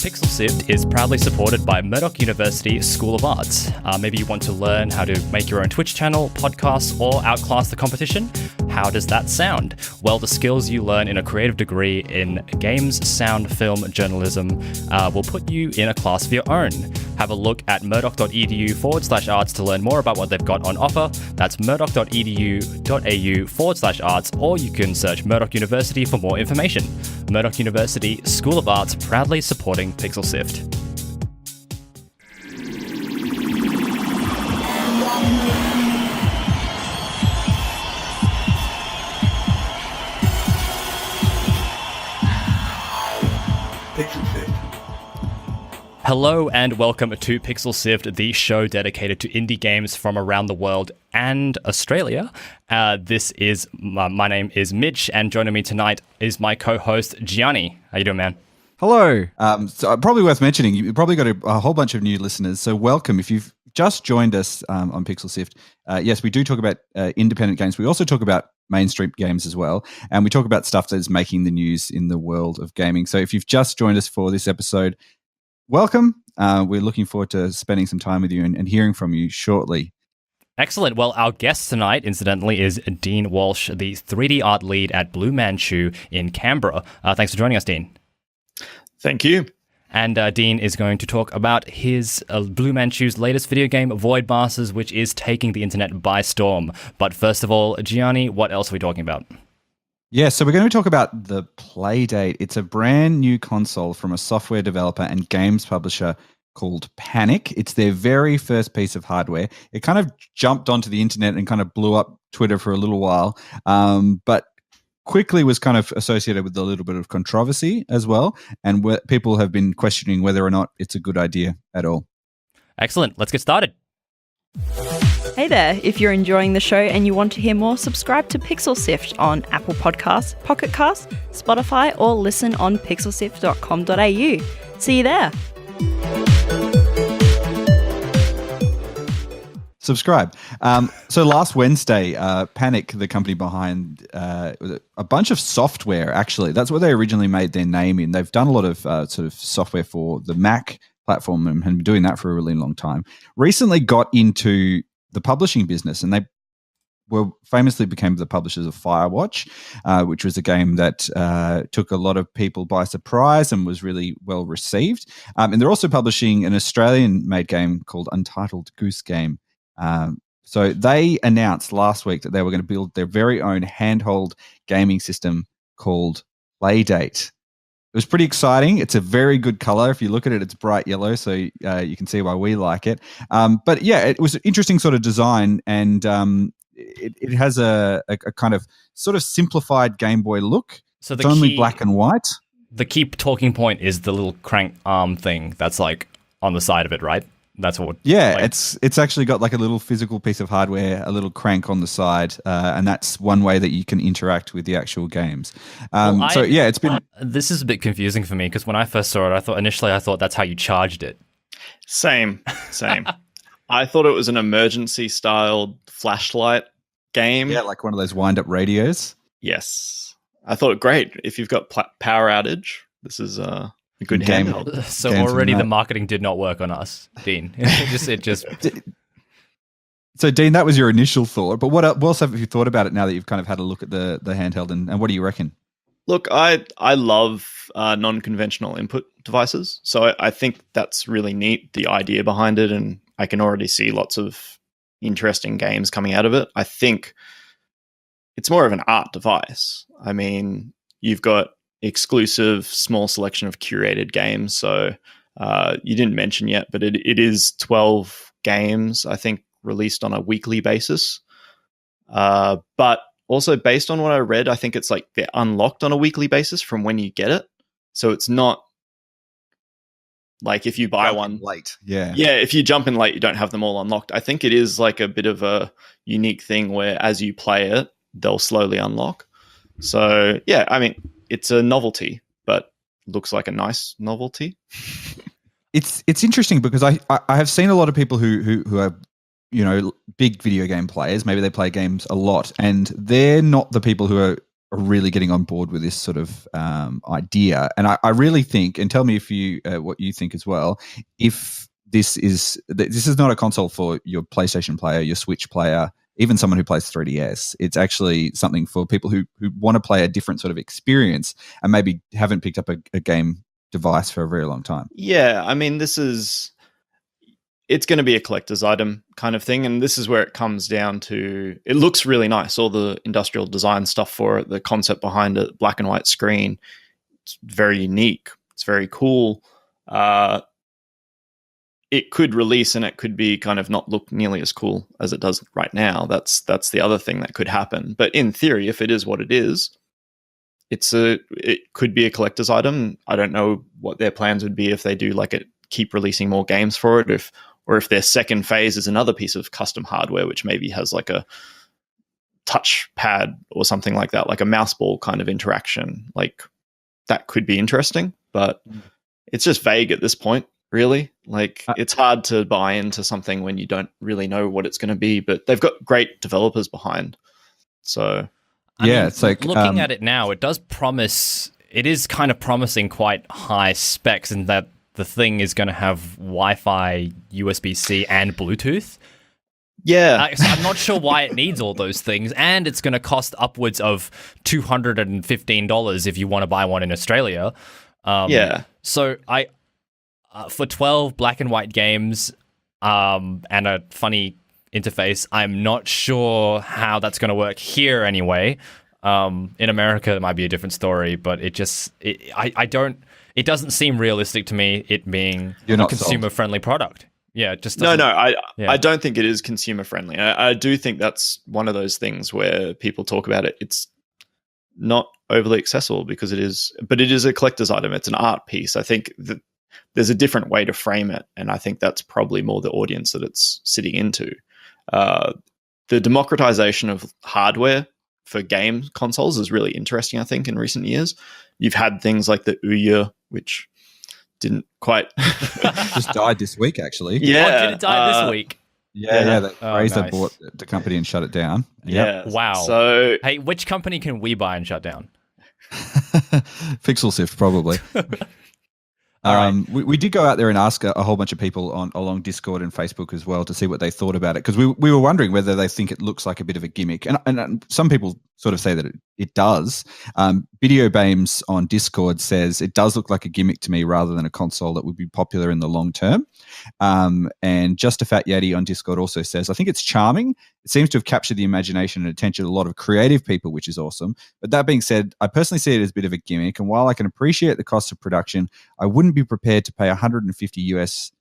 Pixel Sift is proudly supported by Murdoch University School of Arts. Maybe you want to learn how to make your own Twitch channel, podcast, or outclass the competition? How does that sound? Well, the skills you learn in a creative degree in games, sound, film, journalism will put you in a class of your own. Have a look at murdoch.edu/arts to learn more about what they've got on offer. That's murdoch.edu.au/arts, or you can search Murdoch University for more information. Murdoch University School of Arts, proudly supporting Pixel Sift. Hello and welcome to Pixel Sift, the show dedicated to indie games from around the world and Australia. My name is Mitch, and joining me tonight is my co-host Gianni. How you doing, man? Hello. So probably worth mentioning, you've probably got a whole bunch of new listeners, so welcome. If you've just joined us on Pixel Sift, yes, we do talk about independent games. We also talk about mainstream games as well, and we talk about stuff that's making the news in the world of gaming. So if you've just joined us for this episode, welcome. We're looking forward to spending some time with you and hearing from you shortly. Excellent. Well, our guest tonight, incidentally, is Dean Walsh, the 3D art lead at Blue Manchu in Canberra. Thanks for joining us, Dean. Thank you. And Dean is going to talk about his Blue Manchu's latest video game, Void Masters, which is taking the internet by storm. But first of all, Gianni, what else are we talking about? Yeah, so we're going to talk about the Playdate. It's a brand new console from a software developer and games publisher called Panic. It's their very first piece of hardware. It kind of jumped onto the internet and kind of blew up Twitter for a little while, but quickly was kind of associated with a little bit of controversy as well, and people have been questioning whether or not it's a good idea at all. Excellent. Let's get started. Hey there, if you're enjoying the show and you want to hear more, subscribe to Pixel Sift on Apple Podcasts, Pocket Casts, Spotify, or listen on pixelsift.com.au. See you there. Subscribe. So last Wednesday, Panic, the company behind a bunch of software, actually, that's what they originally made their name in. They've done a lot of sort of software for the Mac platform and been doing that for a really long time. Recently got into the publishing business, and they famously became the publishers of Firewatch, which was a game that took a lot of people by surprise and was really well received. And they're also publishing an Australian-made game called Untitled Game. So they announced last week that they were going to build their very own handheld gaming system called Playdate. It was pretty exciting. It's a very good color. If you look at it, it's bright yellow, so you can see why we like it. But yeah, it was an interesting sort of design, and it has a kind of sort of simplified Game Boy look. So it's only black and white. The key talking point is the little crank arm thing that's like on the side of it, right? That's what. Yeah, like, it's actually got like a little physical piece of hardware, a little crank on the side, and that's one way that you can interact with the actual games. It's been. This is a bit confusing for me because when I first saw it, I thought that's how you charged it. Same. I thought it was an emergency-styled flashlight game. Yeah, like one of those wind-up radios. Yes, I thought great. If you've got power outage, this is a good handheld. So already the marketing did not work on us, Dean. it just. So, Dean, that was your initial thought, but what else have you thought about it now that you've kind of had a look at the handheld, and what do you reckon? Look, I love non-conventional input devices, so I think that's really neat, the idea behind it, and I can already see lots of interesting games coming out of it. I think it's more of an art device. I mean, you've got exclusive small selection of curated games, so you didn't mention yet, but it is 12 games, I think, released on a weekly basis, but also based on what I read, I think it's like they're unlocked on a weekly basis from when you get it, so it's not like if you buy one late. If you jump in late, you don't have them all unlocked. I think it is like a bit of a unique thing where as you play it, they'll slowly unlock. So yeah, I mean, it's a novelty, but looks like a nice novelty. It's interesting because I have seen a lot of people who are, you know, big video game players. Maybe they play games a lot, and they're not the people who are are really getting on board with this sort of idea. And I really think, and tell me if you what you think as well, if this is not a console for your PlayStation player, your Switch player, even someone who plays 3DS. It's actually something for people who want to play a different sort of experience and maybe haven't picked up a game device for a very long time. Yeah, I mean, it's going to be a collector's item kind of thing. And this is where it comes down to, it looks really nice. All the industrial design stuff for it, the concept behind it, black and white screen. It's very unique. It's very cool. It could release and it could be kind of not look nearly as cool as it does right now. That's the other thing that could happen. But in theory, if it is what it is, it could be a collector's item. I don't know what their plans would be if they do keep releasing more games for it, or if their second phase is another piece of custom hardware, which maybe has like a touch pad or something like that, like a mouse ball kind of interaction. Like that could be interesting, but it's just vague at this point, really. Like it's hard to buy into something when you don't really know what it's going to be, but they've got great developers behind. So I mean, it's like looking at it now, it is kind of promising quite high specs in that the thing is going to have Wi-Fi, USB-C, and Bluetooth. Yeah. So I'm not sure why it needs all those things, and it's going to cost upwards of $215 if you want to buy one in Australia. So for 12 black and white games and a funny interface, I'm not sure how that's going to work here anyway. In America, it might be a different story, but it doesn't seem realistic to me, it being a consumer-friendly product. Yeah, it just doesn't. I don't think it is consumer-friendly. I do think that's one of those things where people talk about it. It's not overly accessible because it is a collector's item. It's an art piece. I think that there's a different way to frame it, and I think that's probably more the audience that it's sitting into. The democratization of hardware for game consoles is really interesting, I think, in recent years. You've had things like the Ouya, which didn't quite... just died this week, actually. Yeah. Did it die this week? Yeah. Razer bought the company and shut it down. Yeah. Wow. So, hey, which company can we buy and shut down? Pixel Sift, probably. We did go out there and ask a whole bunch of people along Discord and Facebook as well to see what they thought about it, because we were wondering whether they think it looks like a bit of a gimmick, and some people sort of say that it does. Video Bames on Discord says it does look like a gimmick to me rather than a console that would be popular in the long term. And Just a Fat Yeti on Discord also says, I think it's charming. It seems to have captured the imagination and attention of a lot of creative people, which is awesome. But that being said, I personally see it as a bit of a gimmick. And while I can appreciate the cost of production, I wouldn't be prepared to pay $150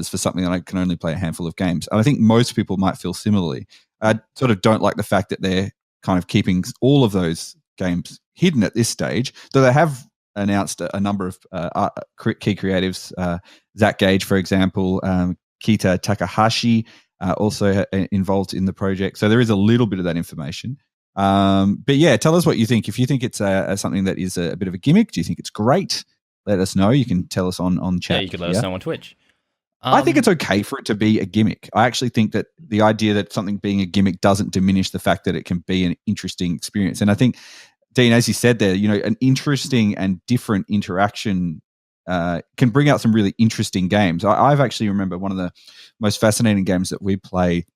for something that I can only play a handful of games. And I think most people might feel similarly. I sort of don't like the fact that they're kind of keeping all of those games hidden at this stage, though they have announced a number of key creatives, Zach Gage, for example, Kita Takahashi, also involved in the project. So there is a little bit of that information. But yeah, tell us what you think. If you think it's something that is a bit of a gimmick, do you think it's great? Let us know. You can tell us on chat. Yeah, you can let us know on Twitch. I think it's okay for it to be a gimmick. I actually think that the idea that something being a gimmick doesn't diminish the fact that it can be an interesting experience. And I think, Dean, as you said there, an interesting and different interaction can bring out some really interesting games. I've actually remember one of the most fascinating games that we play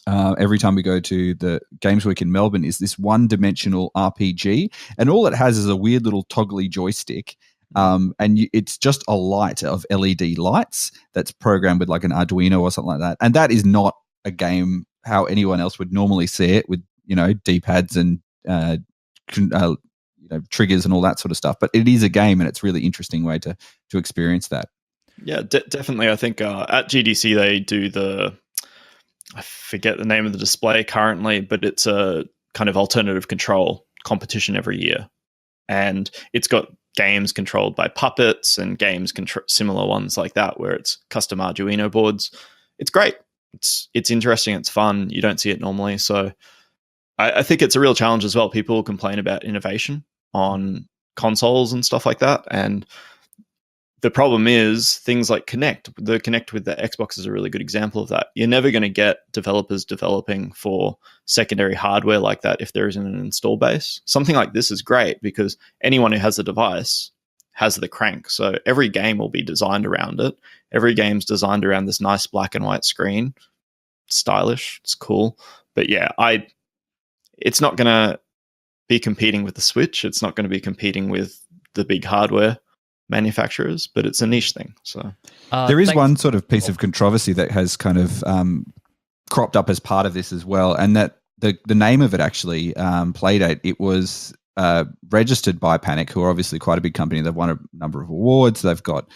every time we go to the Games Week in Melbourne is this one-dimensional RPG, and all it has is a weird little toggly joystick. It's just a light of LED lights that's programmed with like an Arduino or something like that. And that is not a game how anyone else would normally see it with, D-pads and triggers and all that sort of stuff. But it is a game, and it's a really interesting way to experience that. Yeah, definitely. I think at GDC they do I forget the name of the display currently, but it's a kind of alternative control competition every year. And it's got games controlled by puppets and games similar ones like that, where it's custom Arduino boards. It's great. It's interesting. It's fun. You don't see it normally. So I think it's a real challenge as well. People complain about innovation on consoles and stuff like that. And the problem is things like Kinect. The Kinect with the Xbox is a really good example of that. You're never going to get developers developing for secondary hardware like that if there isn't an install base. Something like this is great because anyone who has a device has the crank. So every game will be designed around it. Every game's designed around this nice black and white screen. Stylish. It's cool. But yeah, it's not going to be competing with the Switch. It's not going to be competing with the big hardware manufacturers, but it's a niche thing. So there is one sort of piece of controversy that has kind of cropped up as part of this as well, and that the name of it actually, Playdate, it was registered by Panic, who are obviously quite a big company. They've won a number of awards. They've got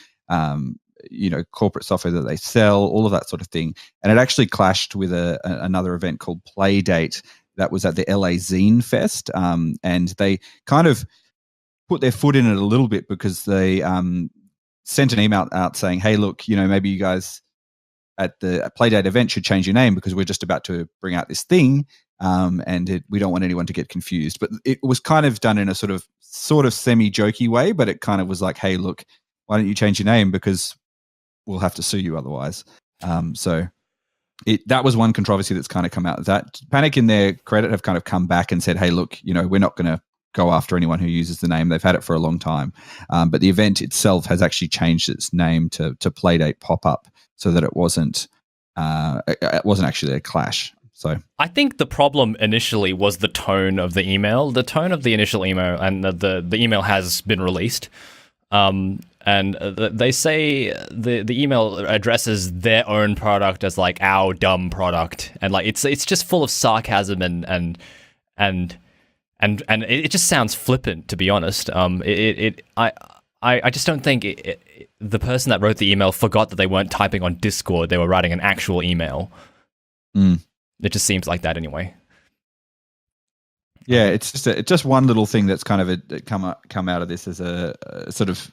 corporate software that they sell, all of that sort of thing. And it actually clashed with another event called Playdate that was at the LA Zine Fest, and they kind of put their foot in it a little bit because they sent an email out saying, hey, look, maybe you guys at the Playdate event should change your name because we're just about to bring out this thing, and we don't want anyone to get confused. But it was kind of done in a sort of semi-jokey way, but it kind of was like, hey, look, why don't you change your name because we'll have to sue you otherwise. So that was one controversy that's kind of come out of that. Panic, in their credit, have kind of come back and said, hey, look, we're not going to go after anyone who uses the name. They've had it for a long time. But the event itself has actually changed its name to Playdate Pop-Up so that it wasn't actually a clash. So I think the problem initially was the tone of the email. The tone of the initial email, and the email has been released. And they say the email addresses their own product as like our dumb product, and like it's just full of sarcasm and it just sounds flippant, to be honest. I just don't think the person that wrote the email forgot that they weren't typing on Discord; they were writing an actual email. It just seems like that anyway. Yeah, it's just one little thing that's kind of come out of this as a sort of,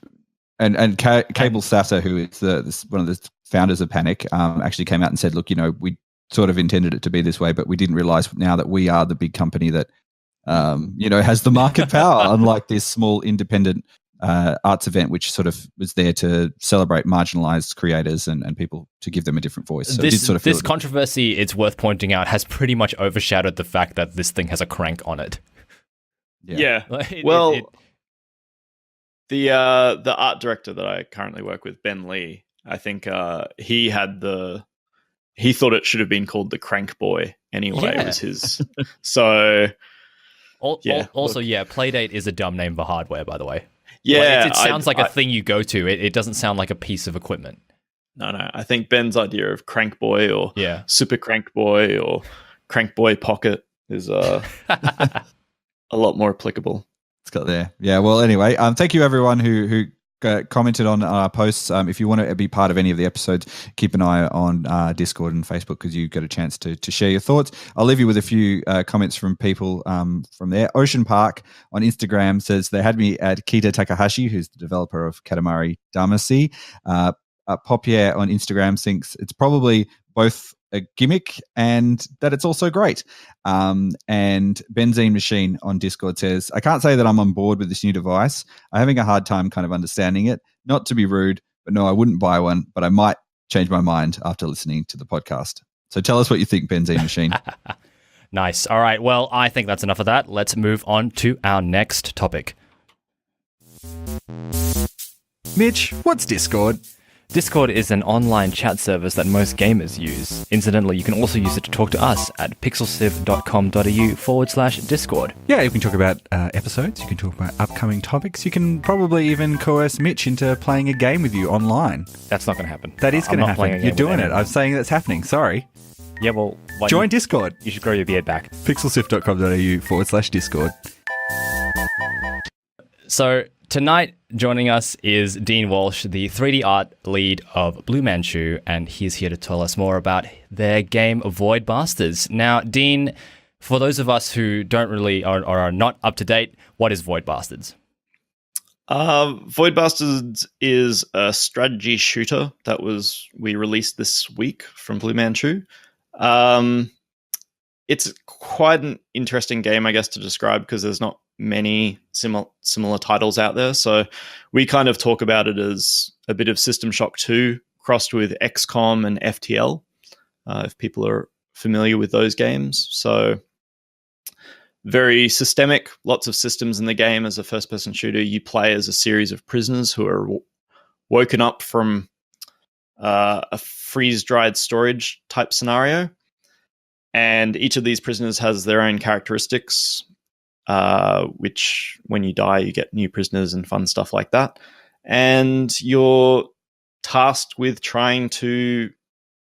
and Cable Sasser, who is one of the founders of Panic, actually came out and said, look, we sort of intended it to be this way, but we didn't realize now that we are the big company that has the market power, unlike this small independent arts event, which sort of was there to celebrate marginalised creators and people to give them a different voice. So this controversy, it's worth pointing out, has pretty much overshadowed the fact that this thing has a crank on it. Yeah. The art director that I currently work with, Ben Lee, I think he thought it should have been called the Crank Boy anyway. Yeah. It was his. So Playdate is a dumb name for hardware, by the way. Yeah, it sounds like a thing you go to. It doesn't sound like a piece of equipment. No. I think Ben's idea of Crank Boy or Super Crank Boy or Crank Boy Pocket is a lot more applicable. It's got there. Yeah. Well, anyway, thank you everyone who commented on our posts. If you want to be part of any of the episodes, keep an eye on Discord and Facebook because you get a chance to share your thoughts. I'll leave you with a few comments from people from there. Ocean Park on Instagram says they had me at Kita Takahashi, who's the developer of Katamari Damacy. Popier on Instagram thinks it's probably both a gimmick and that it's also great. And Benzene Machine on Discord says, I can't say that I'm on board with this new device. I'm having a hard time kind of understanding it. Not to be rude, but no, I wouldn't buy one, but I might change my mind after listening to the podcast. So tell us what you think, Benzene Machine. Nice. All right. Well, I think that's enough of that. Let's move on to our next topic. Mitch, what's Discord? Discord is an online chat service that most gamers use. Incidentally, you can also use it to talk to us at pixelciv.com.au/Discord. Yeah, you can talk about episodes, you can talk about upcoming topics, you can probably even coerce Mitch into playing a game with you online. That's not going to happen. That is going to happen. You're doing it. I'm saying that's happening. Sorry. Yeah, well... Join Discord. You should grow your beard back. pixelciv.com.au/Discord. So... Tonight, joining us is Dean Walsh, the 3D art lead of Blue Manchu, and he's here to tell us more about their game Void Bastards. Now, Dean, for those of us who don't really or are not up to date, what is Void Bastards? Void Bastards is a strategy shooter that we released this week from Blue Manchu. it's quite an interesting game, I guess, to describe, because there's not many similar titles out there. So we kind of talk about it as a bit of System Shock 2 crossed with XCOM and FTL, if people are familiar with those games. So very systemic, lots of systems in the game. As a first-person shooter, you play as a series of prisoners who are woken up from a freeze-dried storage type scenario. And each of these prisoners has their own characteristics, which when you die, you get new prisoners and fun stuff like that. And you're tasked with trying to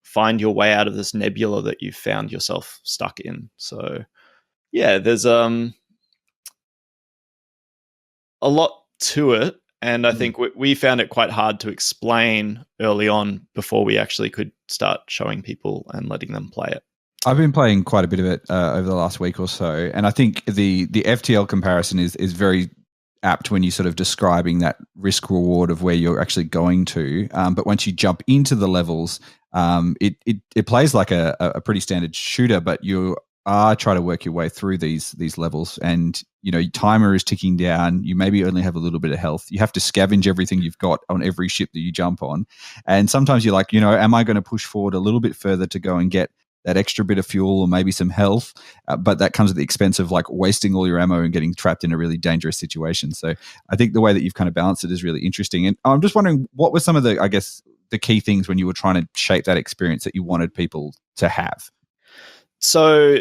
find your way out of this nebula that you've found yourself stuck in. So, yeah, there's a lot to it. And I think we found it quite hard to explain early on before we actually could start showing people and letting them play it. I've been playing quite a bit of it over the last week or so, and I think the FTL comparison is very apt when you're sort of describing that risk reward of where you're actually going to. But once you jump into the levels, it plays like a pretty standard shooter, but you are trying to work your way through these levels, and your timer is ticking down. You maybe only have a little bit of health. You have to scavenge everything you've got on every ship that you jump on, and sometimes you're like, am I going to push forward a little bit further to go and get that extra bit of fuel or maybe some health, but that comes at the expense of like wasting all your ammo and getting trapped in a really dangerous situation. So I think the way that you've kind of balanced it is really interesting. And I'm just wondering, what were some of the key things when you were trying to shape that experience that you wanted people to have? So,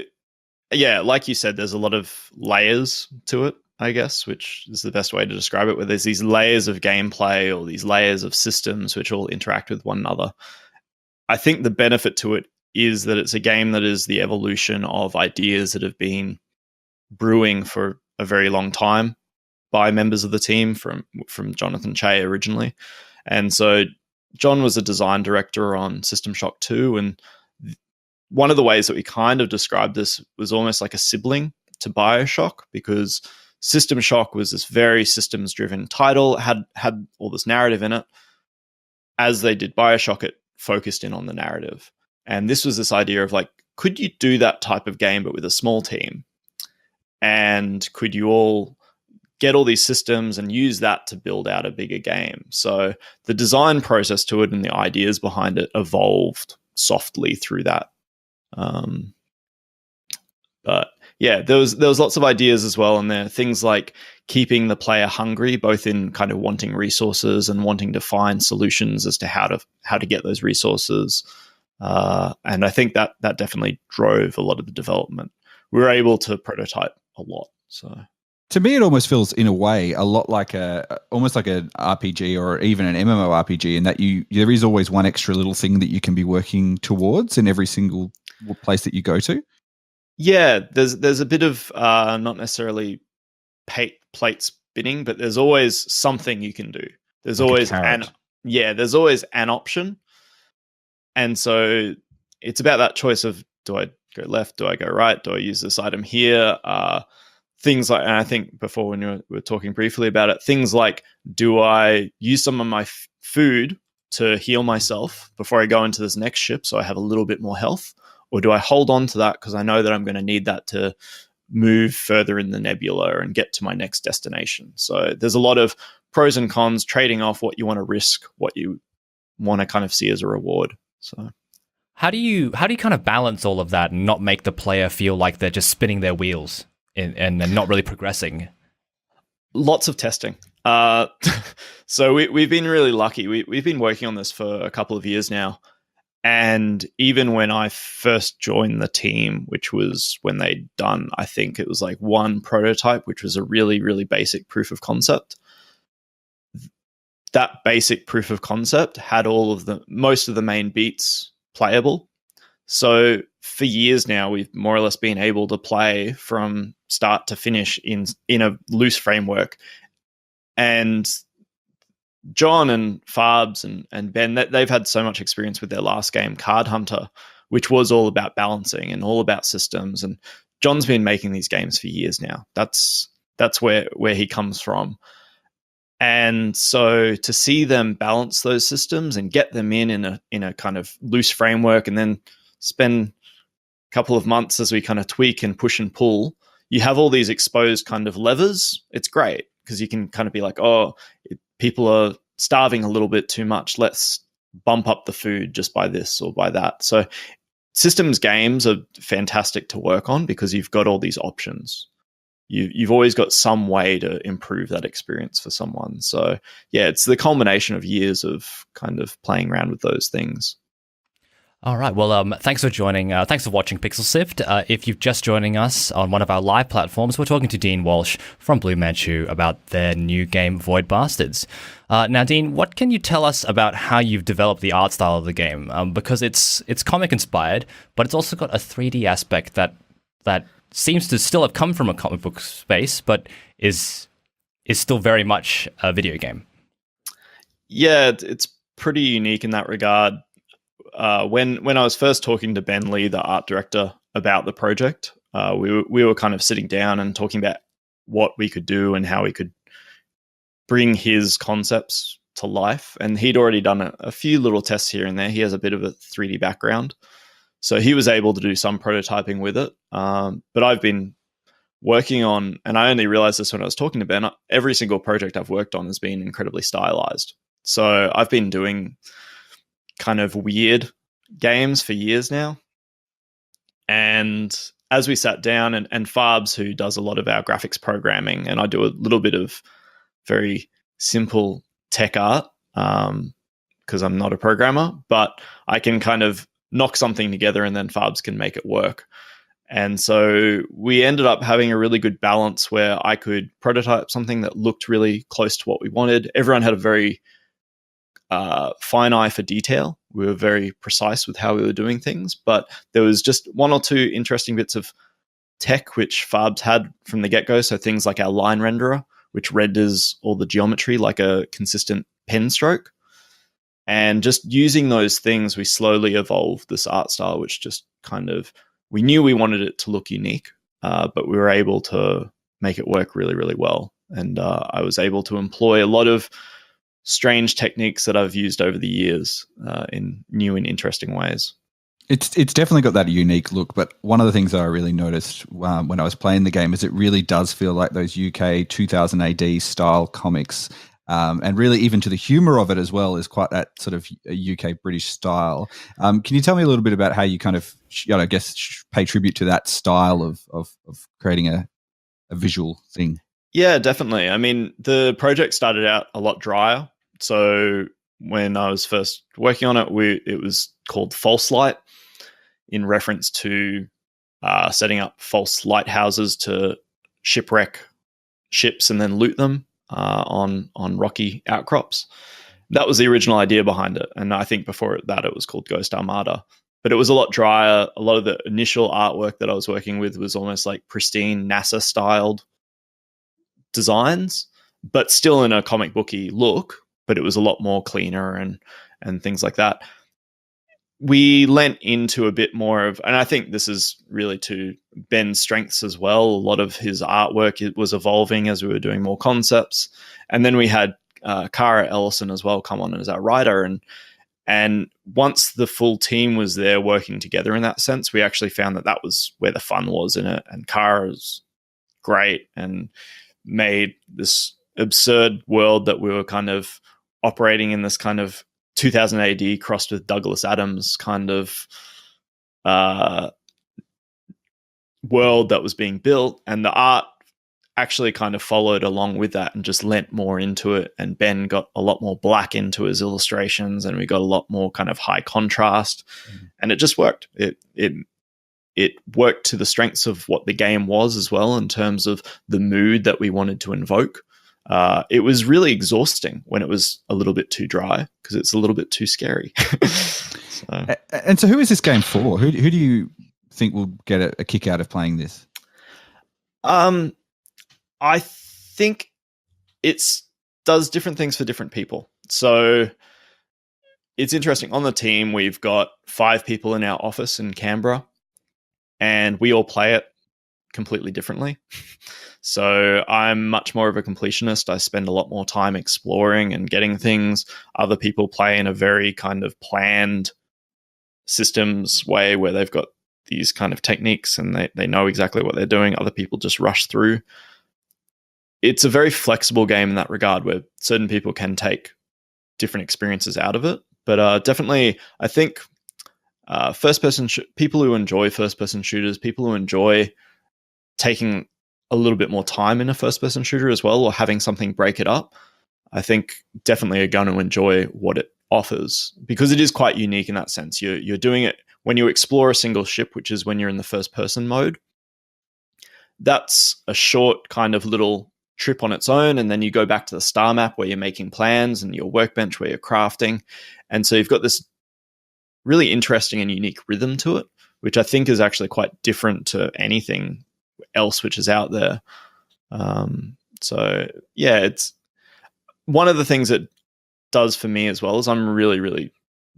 yeah, like you said, there's a lot of layers to it, I guess, which is the best way to describe it, where there's these layers of gameplay or these layers of systems which all interact with one another. I think the benefit to it is that it's a game that is the evolution of ideas that have been brewing for a very long time by members of the team from Jonathan Che originally. And so John was a design director on System Shock 2, and one of the ways that we kind of described this was almost like a sibling to Bioshock, because System Shock was this very systems-driven title, had all this narrative in it. As they did Bioshock, it focused in on the narrative. And this was this idea of like, could you do that type of game but with a small team? And could you all get all these systems and use that to build out a bigger game? So the design process to it and the ideas behind it evolved softly through that. But yeah, there was lots of ideas as well in there. Things like keeping the player hungry, both in kind of wanting resources and wanting to find solutions as to how to get those resources. And I think that definitely drove a lot of the development. We were able to prototype a lot. So to me, it almost feels in a way a lot like almost like an RPG or even an MMORPG, in that there is always one extra little thing that you can be working towards in every single place that you go to. Yeah, there's a bit of not necessarily plate spinning, but there's always something you can do. There's like always there's always an option. And so it's about that choice of, do I go left? Do I go right? Do I use this item here? Things like, and I think before when we were talking briefly about it, things like, do I use some of my food to heal myself before I go into this next ship so I have a little bit more health? Or do I hold on to that because I know that I'm going to need that to move further in the nebula and get to my next destination? So there's a lot of pros and cons, trading off what you want to risk, what you want to kind of see as a reward. So how do you kind of balance all of that and not make the player feel like they're just spinning their wheels and not really progressing? Lots of testing. So we've been really lucky. We've been working on this for a couple of years now. And even when I first joined the team, which was when they'd done, I think it was like one prototype, which was a really, really basic proof of concept. That basic proof of concept had most of the main beats playable. So for years now, we've more or less been able to play from start to finish in a loose framework. And John and Farbs and Ben, they've had so much experience with their last game, Card Hunter, which was all about balancing and all about systems. And John's been making these games for years now. That's where he comes from. And so to see them balance those systems and get them in a kind of loose framework, and then spend couple of months as we kind of tweak and push and pull, you have all these exposed kind of levers. It's great because you can kind of be like, oh, people are starving a little bit too much. Let's bump up the food just by this or by that. So systems games are fantastic to work on because you've got all these options. You've always got some way to improve that experience for someone. So yeah, it's the culmination of years of kind of playing around with those things. All right. Well, thanks for joining. Thanks for watching Pixel Sift. If you're just joining us on one of our live platforms, we're talking to Dean Walsh from Blue Manchu about their new game, Void Bastards. Now, Dean, what can you tell us about how you've developed the art style of the game? Because it's comic inspired, but it's also got a 3D aspect that seems to still have come from a comic book space, but is still very much a video game. Yeah, it's pretty unique in that regard. When I was first talking to Ben Lee, the art director, about the project, we were kind of sitting down and talking about what we could do and how we could bring his concepts to life. And he'd already done a few little tests here and there. He has a bit of a 3D background, so he was able to do some prototyping with it. But I've been working on, and I only realized this when I was talking to Ben, every single project I've worked on has been incredibly stylized. So I've been doing kind of weird games for years now. And as we sat down, and Farbs, who does a lot of our graphics programming, and I do a little bit of very simple tech art because I'm not a programmer, but I can kind of knock something together and then Farbs can make it work. And so we ended up having a really good balance where I could prototype something that looked really close to what we wanted. Everyone had a very fine eye for detail. We were very precise with how we were doing things, but there was just one or two interesting bits of tech which Farbs had from the get-go. So things like our line renderer, which renders all the geometry like a consistent pen stroke. And just using those things, we slowly evolved this art style, which just kind of, we knew we wanted it to look unique, but we were able to make it work really, really well. And I was able to employ a lot of strange techniques that I've used over the years in new and interesting ways. It's definitely got that unique look, but one of the things that I really noticed when I was playing the game is it really does feel like those UK 2000 AD style comics, and really even to the humour of it as well is quite that sort of UK British style. Can you tell me a little bit about how you kind of, I guess, pay tribute to that style of creating a visual thing? Yeah, definitely. I mean, the project started out a lot drier. So when I was first working on it, it was called False Light, in reference to setting up false lighthouses to shipwreck ships and then loot them on rocky outcrops. That was the original idea behind it. And I think before that it was called Ghost Armada. But it was a lot drier. A lot of the initial artwork that I was working with was almost like pristine NASA-styled designs, but still in a comic booky look, but it was a lot more cleaner and things like that. We lent into a bit more of, and I think this is really to Ben's strengths as well. A lot of his artwork, it was evolving as we were doing more concepts. And then we had Cara Ellison as well come on as our writer. And once the full team was there working together in that sense, we actually found that was where the fun was in it. And Cara's great and made this absurd world that we were kind of operating in, this kind of 2000 AD crossed with Douglas Adams kind of world that was being built, and the art actually kind of followed along with that and just lent more into it. And Ben got a lot more black into his illustrations, and we got a lot more kind of high contrast, and it just worked. It worked to the strengths of what the game was as well in terms of the mood that we wanted to invoke. It was really exhausting when it was a little bit too dry because it's a little bit too scary. And so who is this game for? Who do you think will get a kick out of playing this? I think it does different things for different people. So it's interesting. On the team, we've got 5 people in our office in Canberra, and we all play it completely differently. So I'm much more of a completionist. I spend a lot more time exploring and getting things. Other people play in a very kind of planned systems way where they've got these kind of techniques and they know exactly what they're doing. Other people just rush through. It's a very flexible game in that regard where certain people can take different experiences out of it. But definitely, I think people who enjoy first-person shooters, people who enjoy taking a little bit more time in a first-person shooter as well, or having something break it up, I think definitely are going to enjoy what it offers, because it is quite unique in that sense. You're doing it when you explore a single ship, which is when you're in the first-person mode. That's a short kind of little trip on its own, and then you go back to the star map where you're making plans and your workbench where you're crafting. And so you've got this really interesting and unique rhythm to it, which I think is actually quite different to anything else which is out there. So yeah, it's one of the things that does for me as well is I'm really, really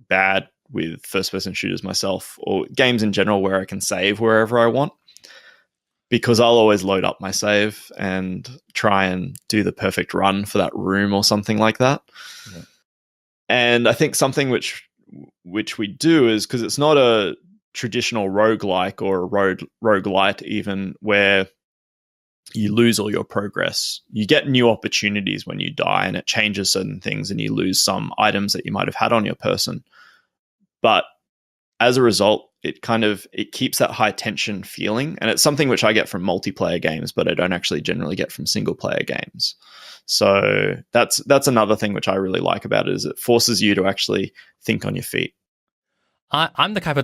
bad with first-person shooters myself, or games in general where I can save wherever I want, because I'll always load up my save and try and do the perfect run for that room or something like that. Yeah. And I think something which we do is, because it's not a traditional roguelike or a rogue-lite even, where you lose all your progress. You get new opportunities when you die, and it changes certain things, and you lose some items that you might have had on your person. But as a result, it keeps that high tension feeling, and it's something which I get from multiplayer games, but I don't actually generally get from single player games. So that's another thing which I really like about it, is it forces you to actually think on your feet. I'm the type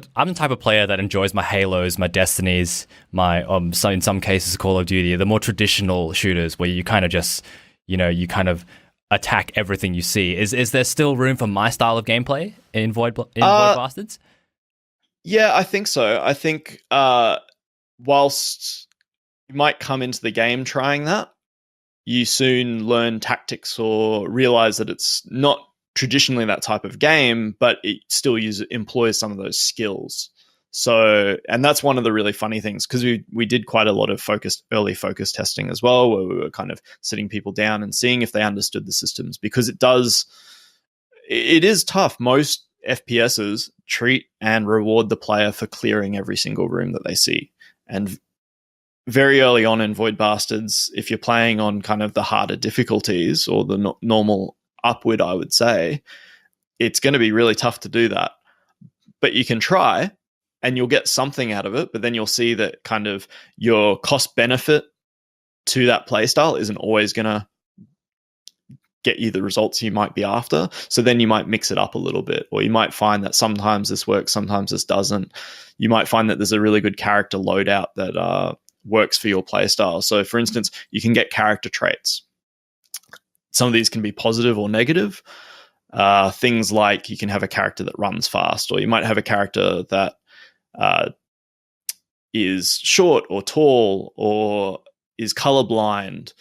of player that enjoys my Halos, my Destinies, my so in some cases Call of Duty, the more traditional shooters where you kind of just, you kind of attack everything you see. Is there still room for my style of gameplay in Void Bastards? Yeah, I think so. I think whilst you might come into the game trying that, you soon learn tactics or realize that it's not traditionally that type of game, but it still employs some of those skills. So, and that's one of the really funny things, because we did quite a lot of early focus testing as well, where we were kind of sitting people down and seeing if they understood the systems, because it is tough. Most FPSs treat and reward the player for clearing every single room that they see. And very early on in Void Bastards, if you're playing on kind of the harder difficulties, or the normal upward, I would say, it's going to be really tough to do that. But you can try, and you'll get something out of it, but then you'll see that kind of your cost benefit to that playstyle isn't always going to get you the results you might be after. So then you might mix it up a little bit, or you might find that sometimes this works, sometimes this doesn't. You might find that there's a really good character loadout that works for your playstyle. So for instance, you can get character traits. Some of these can be positive or negative. Things like you can have a character that runs fast, or you might have a character that is short or tall or is colorblind.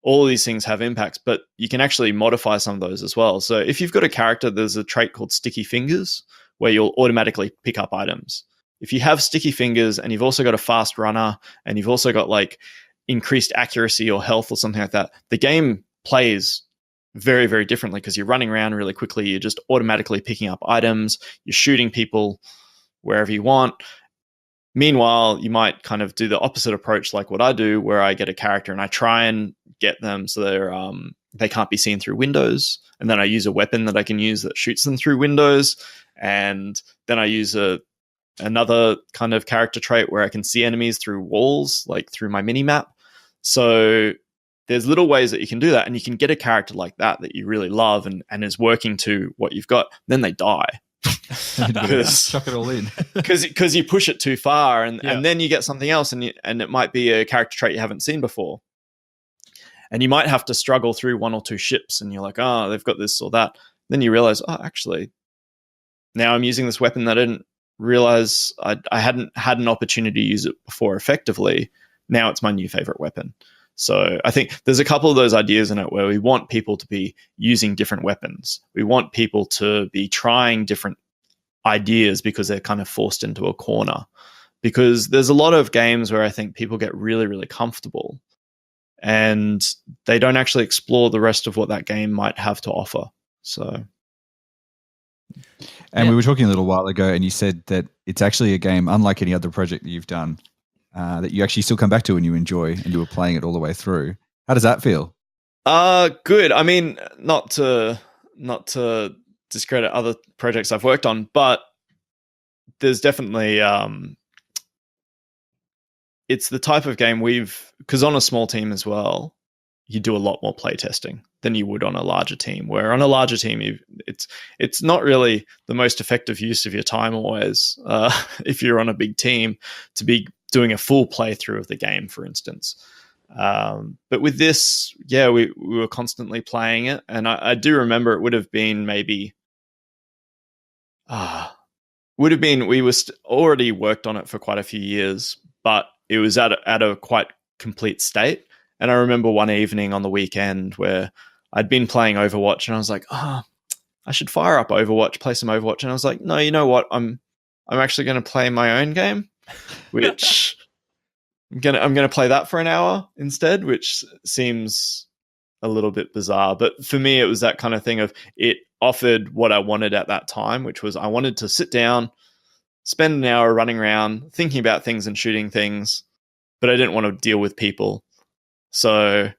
All of these things have impacts, but you can actually modify some of those as well. So if you've got a character, there's a trait called sticky fingers, where you'll automatically pick up items. If you have sticky fingers and you've also got a fast runner, and you've also got like increased accuracy or health or something like that, the game plays very, very differently, because you're running around really quickly. You're just automatically picking up items. You're shooting people wherever you want. Meanwhile, you might kind of do the opposite approach, like what I do, where I get a character and I try and get them so they can't be seen through windows. And then I use a weapon that I can use that shoots them through windows. And then I use another kind of character trait where I can see enemies through walls, like through my mini map. So there's little ways that you can do that, and you can get a character like that you really love and is working to what you've got. Then they die. Chuck it all in. Because you push it too far, and then you get something else, and it might be a character trait you haven't seen before. And you might have to struggle through one or two ships, and you're like, oh, they've got this or that. Then you realize, oh, actually, now I'm using this weapon that I didn't realize I hadn't had an opportunity to use it before effectively. Now it's my new favorite weapon. So I think there's a couple of those ideas in it where we want people to be using different weapons. We want people to be trying different ideas, because they're kind of forced into a corner. Because there's a lot of games where I think people get really, really comfortable, and they don't actually explore the rest of what that game might have to offer. So And we were talking a little while ago, and you said that it's actually a game unlike any other project that you've done that you actually still come back to and you enjoy, and you were playing it all the way through. How does that feel? Good. I mean, not to discredit other projects I've worked on, but there's definitely it's the type of game because on a small team as well, you do a lot more play testing than you would on a larger team. Where on a larger team, it's not really the most effective use of your time always. If you're on a big team, to be doing a full playthrough of the game, for instance. But with this, we were constantly playing it, and I do remember it would have been maybe, we were already worked on it for quite a few years, but it was at a quite complete state. And I remember one evening on the weekend where I'd been playing Overwatch, and I was like, I should fire up Overwatch, play some Overwatch. And I was like, no, you know what? I'm actually going to play my own game, which I'm gonna play that for an hour instead, which seems a little bit bizarre. But for me, it was that kind of thing of it offered what I wanted at that time, which was I wanted to sit down, spend an hour running around, thinking about things and shooting things, but I didn't want to deal with people. So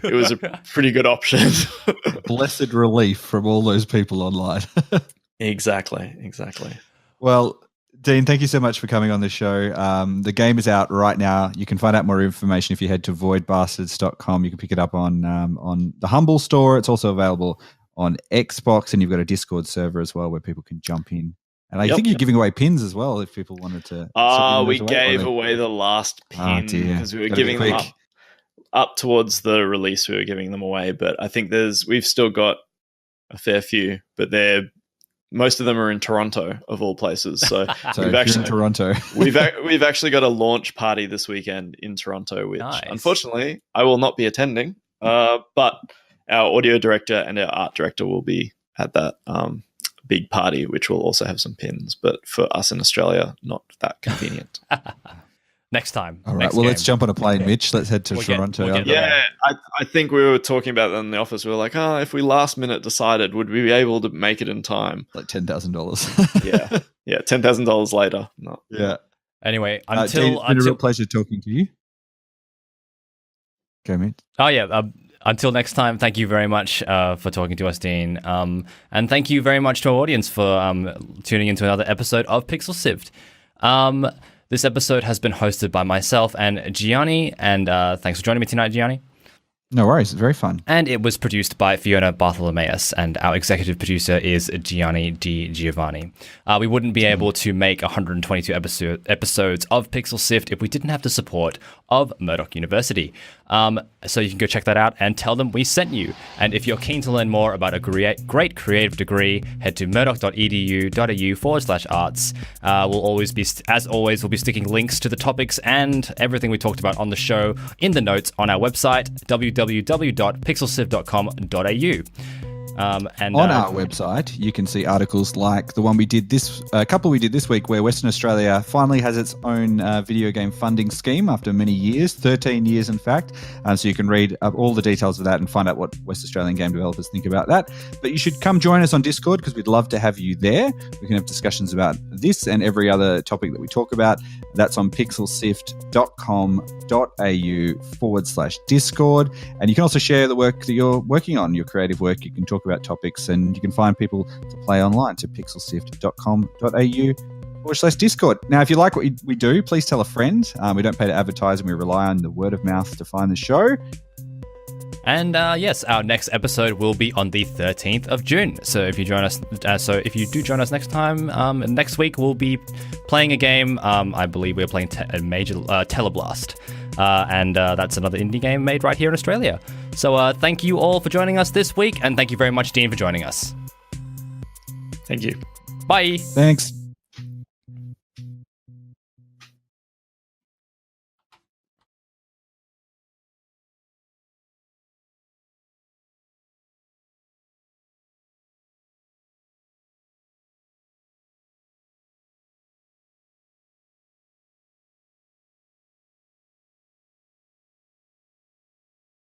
it was a pretty good option. Blessed relief from all those people online. Exactly. Well, Dean, thank you so much for coming on the show. The game is out right now. You can find out more information if you head to voidbastards.com. You can pick it up on the Humble store. It's also available on Xbox, and you've got a Discord server as well where people can jump in. And I think you're giving away pins as well if people wanted to. We gave away the last pin because we were giving them up towards the release. We were giving them away, but I think we've still got a fair few, but most of them are in Toronto, of all places. So we've actually in Toronto. we've actually got a launch party this weekend in Toronto, which unfortunately I will not be attending. But our audio director and our art director will be at that big party, which will also have some pins. But for us in Australia, not that convenient. Next time. All right. Well, let's jump on a plane, Mitch. Let's head to Toronto. I think we were talking about that in the office. We were like, if we last minute decided, would we be able to make it in time? Like $10,000. Yeah, $10,000 later. No. Yeah. Anyway, Dean, it's been a real pleasure talking to you. Go, Mitch. Oh, yeah. Until next time, thank you very much for talking to us, Dean. And thank you very much to our audience for tuning into another episode of Pixel Sift. This episode has been hosted by myself and Gianni, and thanks for joining me tonight, Gianni. No worries. It's very fun. And it was produced by Fiona Bartholomeus, and our executive producer is Gianni Di Giovanni. We wouldn't be able to make 122 episodes of Pixel Sift if we didn't have the support of Murdoch University. So you can go check that out and tell them we sent you. And if you're keen to learn more about a great creative degree, head to murdoch.edu.au/arts. We'll always be, as always, we'll be sticking links to the topics and everything we talked about on the show in the notes on our website, www.pixelsift.com.au. And on our website, you can see articles like the one we did this week, where Western Australia finally has its own video game funding scheme after many years, 13 years in fact. So you can read all the details of that and find out what West Australian game developers think about that. But you should come join us on Discord because we'd love to have you there. We can have discussions about this and every other topic that we talk about. That's on pixelsift.com.au/Discord. And you can also share the work that you're working on, your creative work. You can talk about topics, and you can find people to play online to pixelsift.com.au/Discord. Now, if you like what we do, please tell a friend. We don't pay to advertise, and we rely on the word of mouth to find the show. And yes, our next episode will be on the 13th of June. So if you join us, if you do join us next time, next week we'll be playing a game. I believe we're playing a major Teleblast, and that's another indie game made right here in Australia. So thank you all for joining us this week, and thank you very much, Dean, for joining us. Thank you. Bye. Thanks.